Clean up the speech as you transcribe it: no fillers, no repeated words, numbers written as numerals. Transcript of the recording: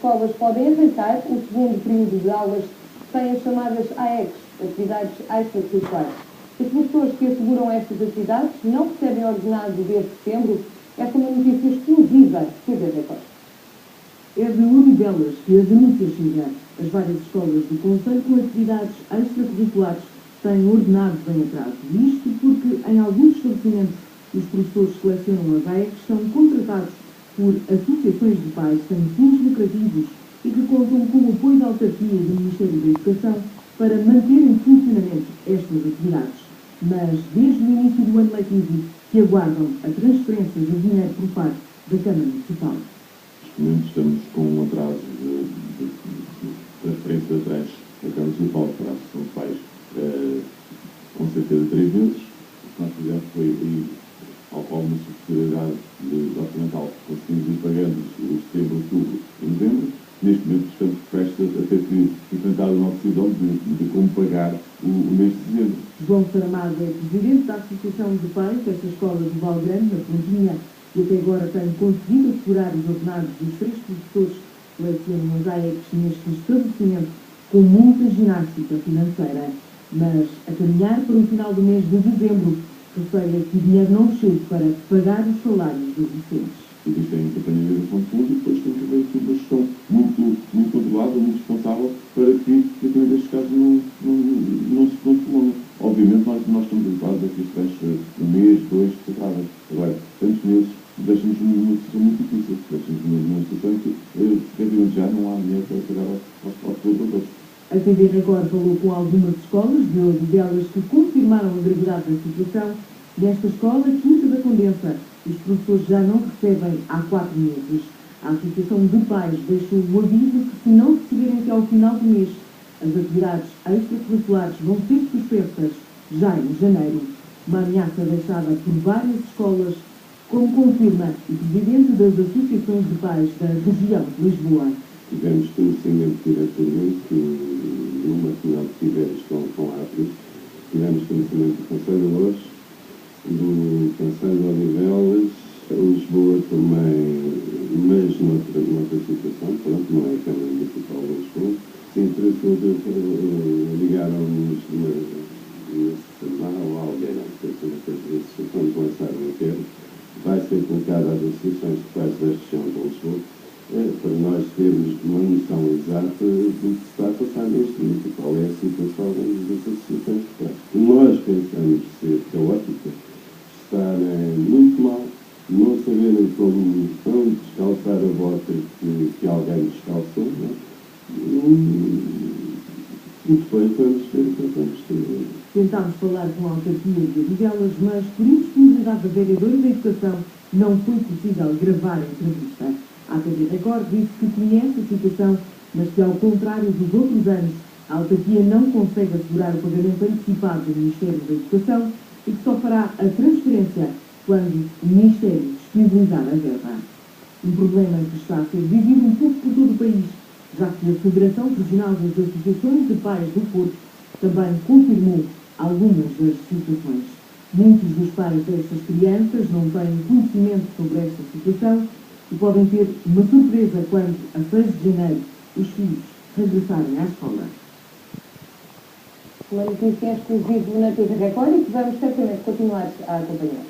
escolas podem arrancar o segundo período de aulas sem as chamadas AECs, atividades extracurriculares. Os professores que asseguram estas atividades não recebem ordenado desde setembro. Esta é uma notícia exclusiva da TV Record. É de Odivelas que a denúncia chega. As várias escolas do concelho com atividades extracurriculares têm ordenados em atraso. Isto porque, em alguns estabelecimentos, os professores que selecionam as AECs são contratados por associações de pais sem fins lucrativos e que contam com o apoio da autarquia e do Ministério da Educação para manter em funcionamento estas atividades. Mas, desde o início do ano letivo, que aguardam a transferência de dinheiro por parte da Câmara Municipal. Neste momento estamos com um atraso de transferência de trens da Câmara Municipal para a Associação de Pais com cerca de 3 meses. O que nós fizemos foi ir ao uma subsidiariedade orçamental. Conseguimos ir pagando o setembro, outubro e novembro. Neste momento estamos prestes a ter que enfrentar a nossa decisão de como pagar o mês de dezembro. João Saramago é presidente da Associação de Pais desta escola de Valgrande, na Pontinha, e até agora tem conseguido assegurar os ordenados dos 3 professores que lecionam as AECs neste estabelecimento com muita ginástica financeira. Mas, a caminhar para o final do mês de dezembro, receia que o dinheiro não chegue para pagar os salários dos docentes. Existem campanhas de fundo público e depois tem que haver aqui uma gestão muito controlada, muito responsável, para que estes casos não se prolonguem. Obviamente nós estamos habituados a que isto deixe um mês, 2, se atrasa. Agora, tantos meses, deixa-nos numa situação muito difícil. Deixa-nos numa situação que, efetivamente, já não há dinheiro para pagar aos produtores. A TV Record falou com algumas escolas, de delas que confirmaram a gravidade da situação. Nesta escola, Quinta da Condensa, os professores já não recebem há 4 meses. A Associação de Pais deixou o aviso que, se não receberem até ao final do mês, as atividades extracurriculares vão ser suspensas já em janeiro. Uma ameaça deixada por várias escolas, como confirma o presidente das Associações de Pais da região de Lisboa. Tivemos conhecimento diretamente que numa atividade que tivemos com árbitros, tivemos conhecimento do Conselho de Loures, do Conselho de Odivelas, Lisboa também, mas noutra situação, pronto, não é a Câmara Municipal de Lisboa. Sim, ligaram-nos na semana ou alguém, não sei se as associações lançaram um inquérito, vai ser colocado às associações de pais da região de Lisboa, para nós termos uma noção exata do que se está a passar neste momento, qual é a situação das associações de pais. Nós pensamos ser caótica, estar muito mal, não saberem como vão descalçar a bota que alguém descalçou, não é? E depois vamos ter o que vamos ter. Tentámos falar com a autarquia de Odivelas, mas por indisponibilidade da vereadora da Educação não foi possível gravar a entrevista. A TV Record disse que conhece a situação, mas que, ao contrário dos outros anos, a autarquia não consegue assegurar o pagamento antecipado do Ministério da Educação e que só fará a transferência quando o Ministério disponibilizar a verba. Um problema que está a ser vivido um pouco por todo o país, já que a Federação Regional das Associações de Pais do Porto também confirmou algumas das situações. Muitos dos pais destas crianças não têm conhecimento sobre esta situação e podem ter uma surpresa quando, a 6 de janeiro, os filhos regressarem à escola. Uma notícia exclusiva na TV Record e que vamos certamente continuar a acompanhar.